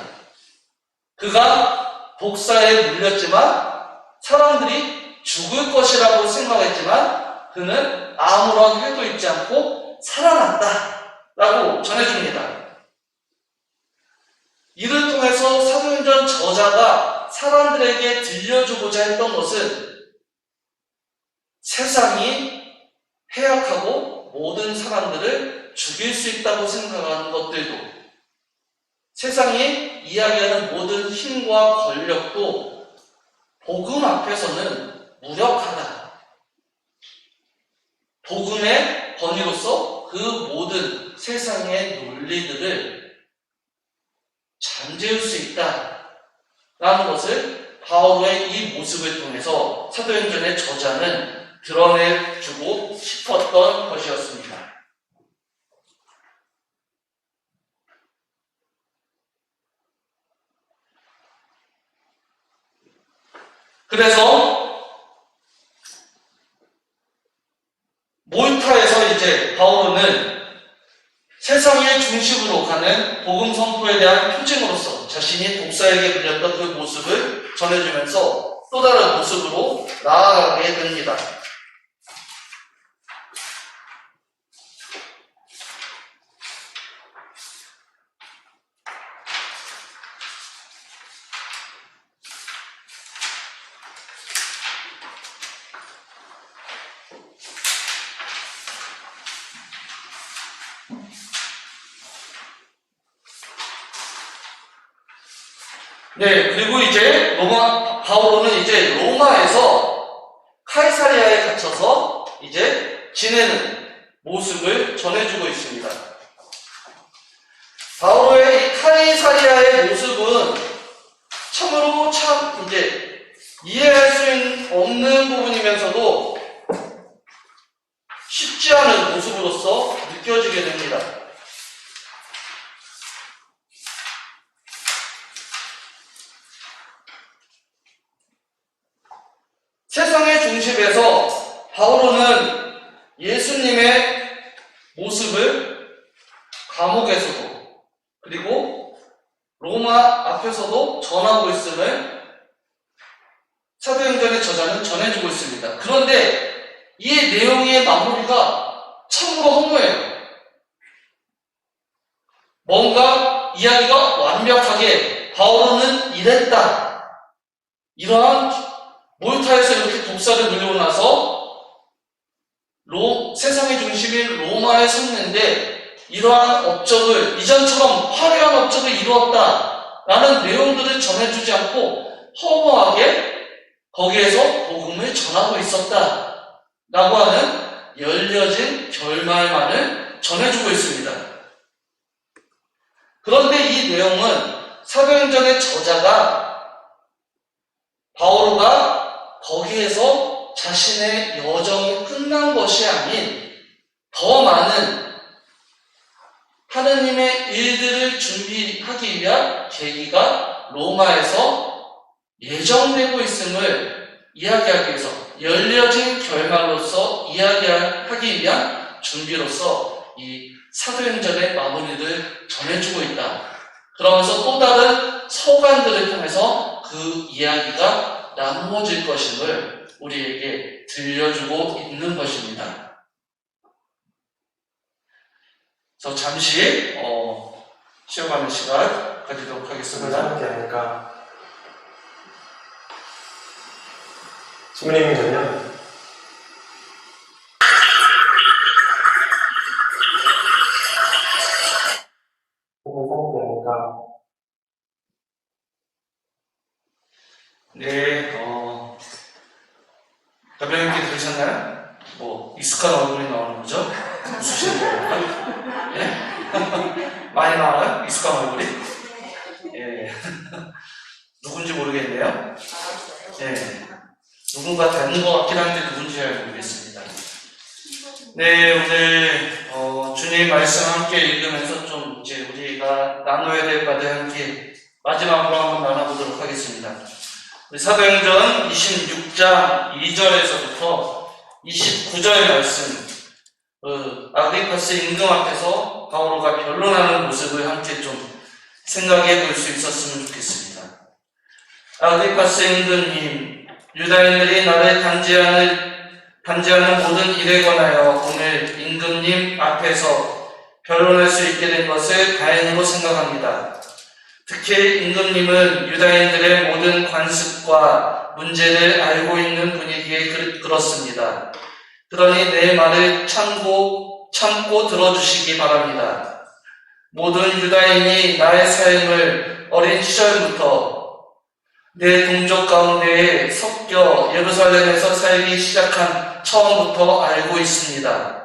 Speaker 1: 그가 독사에 물렸지만 사람들이 죽을 것이라고 생각했지만 그는 아무런 해도 있지 않고 살아났다 라고 전해줍니다. 이를 통해서 사도행전 저자가 사람들에게 들려주고자 했던 것은 세상이 해악하고 모든 사람들을 죽일 수 있다고 생각하는 것들도, 세상이 이야기하는 모든 힘과 권력도 복음 앞에서는 무력하다. 복음의 권위로서 그 모든 세상의 논리들을 잠재울 수 있다라는 것을 바울의 이 모습을 통해서 사도행전의 저자는 드러내주고 싶었던 것이었습니다. 그래서 몰타에서 이제 바울은 세상의 중심으로 가는 복음 선포에 대한 표징으로서 자신이 독사에게 물렸던 그 모습을 전해주면서 또 다른 모습으로 나아가게 됩니다. 네, 그리고 이제 바울은 이제 로마에서 카이사리아에 갇혀서 이제 지내는 모습을 전해주고 있습니다. 바울의 이 카이사리아의 모습은 참으로 참 이제 이해할 수 없는 부분이면서도 쉽지 않은 모습으로서 느껴지게 됩니다. 세상의 중심에서 바울은 예수님의 모습을 감옥에서도 그리고 로마 앞에서도 전하고 있음을 사도행전의 저자는 전해주고 있습니다. 그런데 이 내용의 마무리가 참으로 허무해요. 뭔가 이야기가 완벽하게 바울은 이랬다. 이러한 몰타에서 이렇게 독사를 물리고 나서 세상의 중심인 로마에 섰는데 이러한 업적을, 이전처럼 화려한 업적을 이루었다라는 내용들을 전해주지 않고 허무하게 거기에서 복음을 전하고 있었다라고 하는 열려진 결말만을 전해주고 있습니다. 그런데 이 내용은 사도행전의 저자가 바오로가 거기에서 자신의 여정이 끝난 것이 아닌 더 많은 하느님의 일들을 준비하기 위한 계기가 로마에서 예정되고 있음을 이야기하기 위해서, 열려진 결말로서 이야기하기 위한 준비로서 이 사도행전의 마무리를 전해주고 있다. 그러면서 또 다른 서간들을 통해서 그 이야기가 나누어질 것임을 우리에게 들려주고 있는 것입니다. 그래서 잠시 쉬어가는 시간 가지도록 하겠습니다.
Speaker 2: 주님이 전요.
Speaker 1: 네, 가병님께 들으셨나요? 뭐 익숙한 얼굴이 나오는 거죠? 웃으시는 거예요? 예? 많이 나와요? 익숙한 얼굴이? 예. 누군지 모르겠네요. 예. 누군가 닮은 것 같긴 한데 누군지 잘 모르겠습니다. 네, 오늘 주님 말씀 함께 읽으면서 좀 이제 우리가 우리가 나눠야 될 바들 함께 마지막으로 한번 나눠보도록 하겠습니다. 우리 사도행전 26장 2절에서부터 29절 말씀, 아그리파스 임금 앞에서 바오로가 변론하는 모습을 함께 좀 생각해 볼 수 있었으면 좋겠습니다. 아그리파스 임금님, 유다인들이 나를 단죄하는 모든 일에 관하여 오늘 임금님 앞에서 변론할 수 있게 된 것을 다행으로 생각합니다. 특히 임금님은 유다인들의 모든 관습과 문제를 알고 있는 분이기에 그렇습니다. 그러니 내 말을 참고 들어주시기 바랍니다. 모든 유다인이 나의 삶을 어린 시절부터 내 동족 가운데에 섞여 예루살렘에서 살기 시작한 처음부터 알고 있습니다.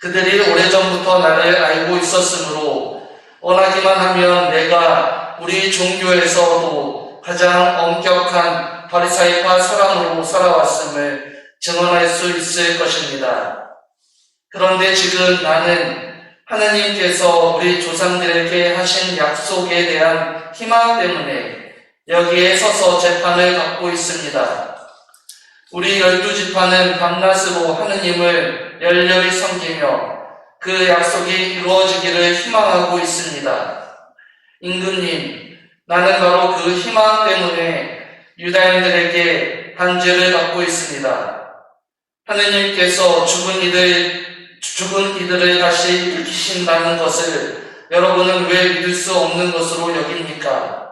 Speaker 1: 그들이 오래전부터 나를 알고 있었으므로 원하기만 하면 내가 우리 종교에서도 가장 엄격한 바리사이파 사람으로 살아왔음을 증언할 수 있을 것입니다. 그런데 지금 나는 하느님께서 우리 조상들에게 하신 약속에 대한 희망 때문에 여기에 서서 재판을 받고 있습니다. 우리 12지파는 밤낮으로 하느님을 열렬히 섬기며 그 약속이 이루어지기를 희망하고 있습니다. 임금님, 나는 바로 그 희망 때문에 유다인들에게 단죄를 받고 있습니다. 하느님께서 죽은 이들을 다시 일으키신다는 것을 여러분은 왜 믿을 수 없는 것으로 여깁니까?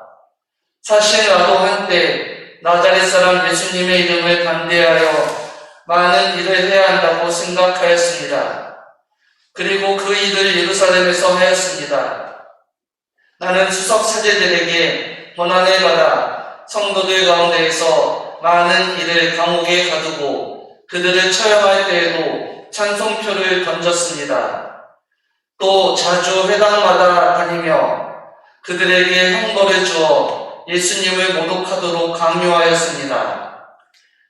Speaker 1: 사실 나도 한때 나자렛 사람 예수님의 이름을 반대하여 많은 일을 해야 한다고 생각하였습니다. 그리고 그 일을 예루살렘에서 하였습니다. 나는 수석 사제들에게 권한을 받아 성도들 가운데에서 많은 일을 감옥에 가두고 그들을 처형할 때에도 찬송표를 던졌습니다. 또 자주 회당마다 다니며 그들에게 형벌을 주어 예수님을 모독하도록 강요하였습니다.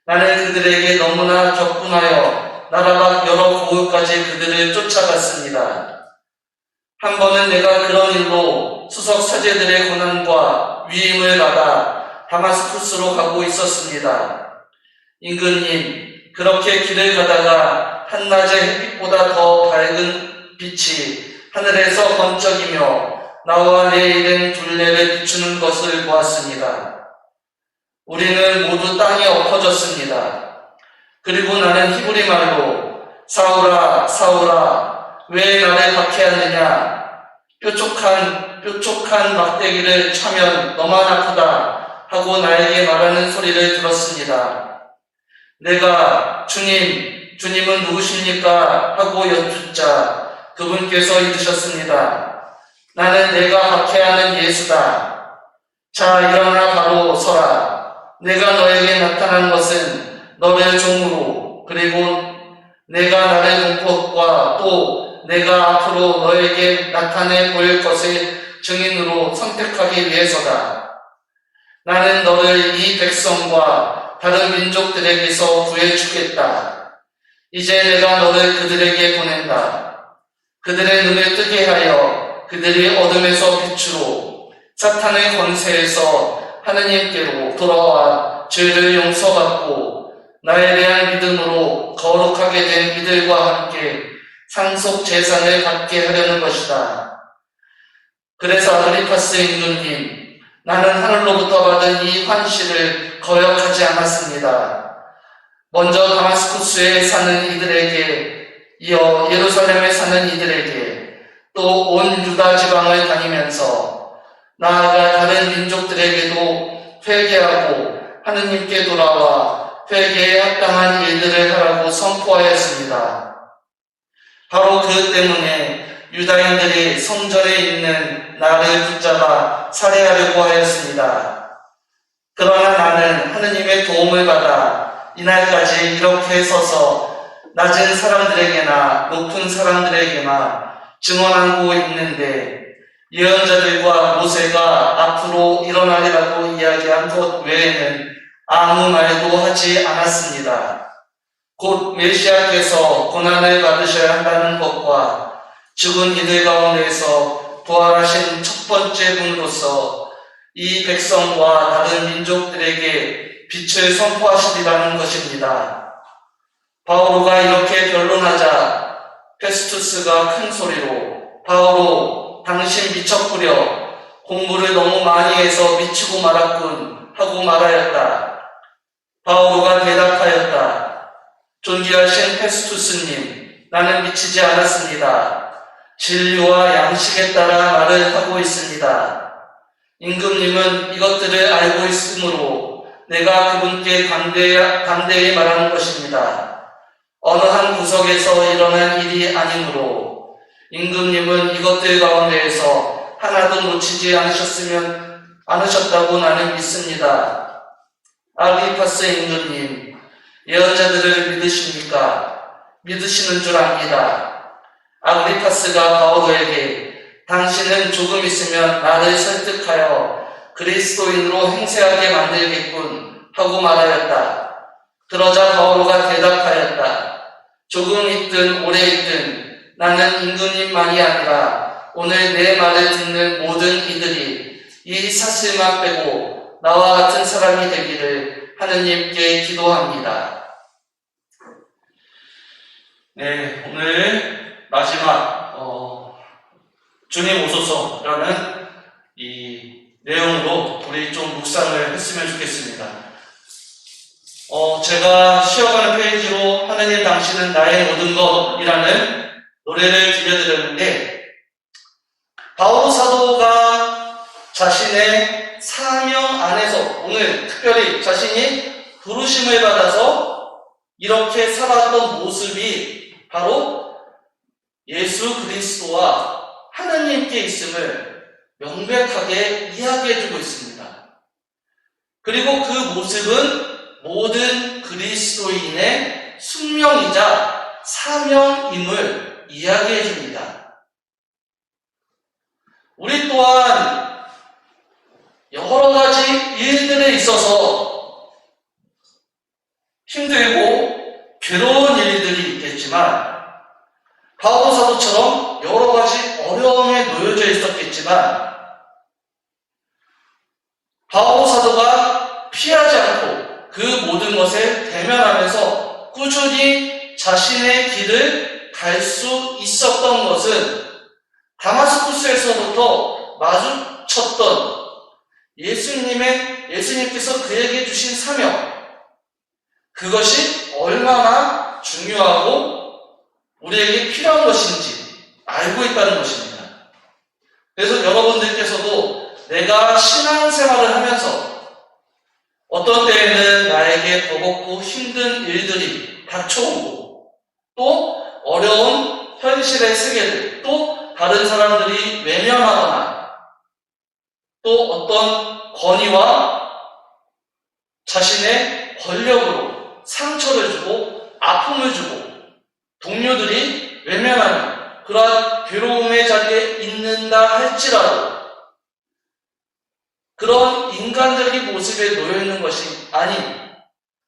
Speaker 1: 나는 그들에게 너무나 격분하여 나라가 여러 고을까지 그들을 쫓아갔습니다. 한 번은 내가 그런 일로 수석 사제들의 고난과 위임을 받아 다마스쿠스로 가고 있었습니다. 임금님, 그렇게 길을 가다가 한낮의 햇빛보다 더 밝은 빛이 하늘에서 번쩍이며 나와 내 일행 둘레를 비추는 것을 보았습니다. 우리는 모두 땅에 엎어졌습니다. 그리고 나는 히브리 말로 사울아, 사울아, 왜 나를 박해하느냐? 뾰족한 막대기를 차면 너만 아프다 하고 나에게 말하는 소리를 들었습니다. 내가 주님은 누구십니까? 하고 여쭙자 그분께서 이르셨습니다. 나는 내가 박해하는 예수다. 자, 일어나 바로 서라. 내가 너에게 나타난 것은 너를 종으로, 그리고 내가 나를 본 것과 또 내가 앞으로 너에게 나타내 보일 것을 증인으로 선택하기 위해서다. 나는 너를 이 백성과 다른 민족들에게서 구해주겠다. 이제 내가 너를 그들에게 보낸다. 그들의 눈을 뜨게 하여 그들이 어둠에서 빛으로 사탄의 권세에서 하느님께로 돌아와 죄를 용서받고 나에 대한 믿음으로 거룩하게 된 이들과 함께 상속 재산을 갖게 하려는 것이다. 그래서 아그리파스 임금님, 나는 하늘로부터 받은 이 환시를 거역하지 않았습니다. 먼저 다마스쿠스에 사는 이들에게 이어 예루살렘에 사는 이들에게 또 온 유다 지방을 다니면서 나아가 다른 민족들에게도 회개하고 하느님께 돌아와 회개에 합당한 일들을 하라고 선포하였습니다. 바로 그 때문에 유다인들이 성전에 있는 나를 붙잡아 살해하려고 하였습니다. 그러나 나는 하느님의 도움을 받아 이날까지 이렇게 서서 낮은 사람들에게나 높은 사람들에게나 증언하고 있는데 예언자들과 모세가 앞으로 일어나리라고 이야기한 것 외에는 아무 말도 하지 않았습니다. 곧 메시아께서 고난을 받으셔야 한다는 것과 죽은 이들 가운데에서 부활하신 첫 번째 분으로서 이 백성과 다른 민족들에게 빛을 선포하시리라는 것입니다. 바오로가 이렇게 변론하자 페스투스가 큰 소리로 바오로 당신 미쳤구려 공부를 너무 많이 해서 미치고 말았군 하고 말하였다. 바오로가 대답하였다. 존귀하신 페스투스님, 나는 미치지 않았습니다. 진리와 양식에 따라 말을 하고 있습니다. 임금님은 이것들을 알고 있으므로 내가 그분께 담대히 말하는 것입니다. 어느 한 구석에서 일어난 일이 아니므로 임금님은 이것들 가운데에서 하나도 놓치지 않으셨다고 나는 믿습니다. 아그리파스 임금님, 예언자들을 믿으십니까? 믿으시는 줄 압니다. 아그리파스가 바오로에게 당신은 조금 있으면 나를 설득하여 그리스도인으로 행세하게 만들겠군 하고 말하였다. 그러자 바오로가 대답하였다. 조금 있든 오래 있든 나는 임금님만이 아니라 오늘 내 말을 듣는 모든 이들이 이 사슬만 빼고 나와 같은 사람이 되기를 하느님께 기도합니다. 네, 오늘 마지막 주님 오소서라는 이 내용으로 우리 좀 묵상을 했으면 좋겠습니다. 제가 쉬어가는 페이지로 하느님 당신은 나의 모든 것이라는 노래를 들려드렸는데, 바오로 사도가 자신의 사명 안에서 오늘 특별히 자신이 부르심을 받아서 이렇게 살았던 모습이 바로 예수 그리스도와 하느님께 있음을 명백하게 이야기해주고 있습니다. 그리고 그 모습은 모든 그리스도인의 숙명이자 사명임을 이야기해줍니다. 우리 또한 여러 가지 일들에 있어서 힘들고 괴로운 일들이 있겠지만, 바오로 사도처럼 여러 가지 어려움에 놓여져 있었겠지만, 바오로 사도가 피하지 않고 그 모든 것을 대면하면서 꾸준히 자신의 길을 갈 수 있었던 것은 다마스쿠스에서부터 마주쳤던 예수님께서 그에게 주신 사명, 그것이 얼마나 중요하고 우리에게 필요한 것인지 알고 있다는 것입니다. 그래서 여러분들께서도 내가 신앙생활을 하면서 어떤 때에는 나에게 버겁고 힘든 일들이 닥쳐오고, 또 어려운 현실의 세계들, 또 다른 사람들이 외면하거나, 또 어떤 권위와 자신의 권력으로 상처를 주고 아픔을 주고 동료들이 외면하는 그러한 괴로움의 자리에 있는다 할지라도, 그런 인간적인 모습에 놓여있는 것이 아닌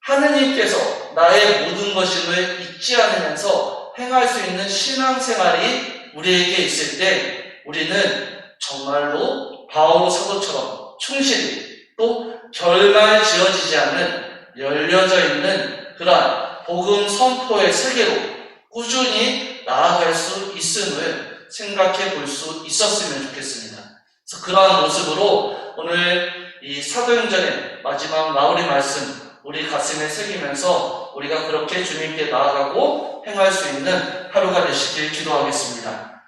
Speaker 1: 하느님께서 나의 모든 것임을 잊지 않으면서 행할 수 있는 신앙생활이 우리에게 있을 때, 우리는 정말로 바오로 사도처럼 충실히, 또 결말 지어지지 않는 열려져 있는 그러한 복음 선포의 세계로 꾸준히 나아갈 수 있음을 생각해 볼 수 있었으면 좋겠습니다. 그래서 그러한 모습으로 오늘 이 사도행전의 마지막 마무리 말씀 우리 가슴에 새기면서 우리가 그렇게 주님께 나아가고 행할 수 있는 하루가 되시길 기도하겠습니다.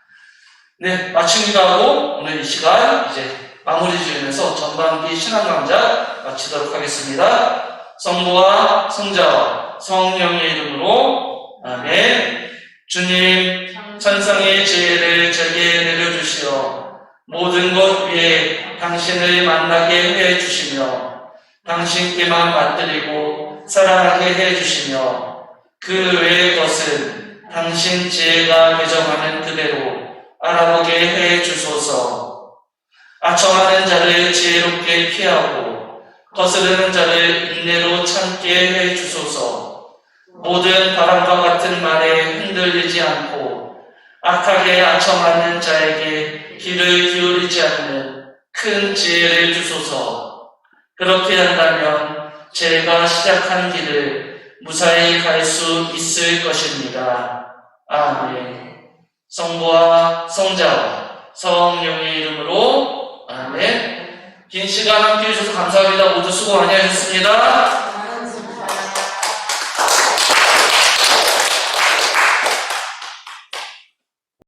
Speaker 1: 네, 마침 기도하고 오늘 이 시간 이제 마무리 지으면서 전반기 신앙 강좌 마치도록 하겠습니다. 성부와 성자와 성령의 이름으로 아멘. 주님, 천상의 지혜를 제게 내려주시어 모든 것 위에 당신을 만나게 해주시며 당신께만 맞들이고 사랑하게 해주시며 그 외의 것은 당신 지혜가 개정하는 그대로 알아보게 해주소서. 아첨하는 자를 지혜롭게 피하고 거스르는 자를 인내로 참게 해주소서. 모든 바람과 같은 말에 흔들리지 않고 악하게 아첨하는 자에게 귀를 큰 지혜를 주소서. 그렇게 한다면 제가 시작한 길을 무사히 갈 수 있을 것입니다. 아멘. 성부와 성자와 성령의 이름으로 아멘. 긴 시간 함께 해주셔서 감사합니다. 모두 수고 많이 하셨습니다.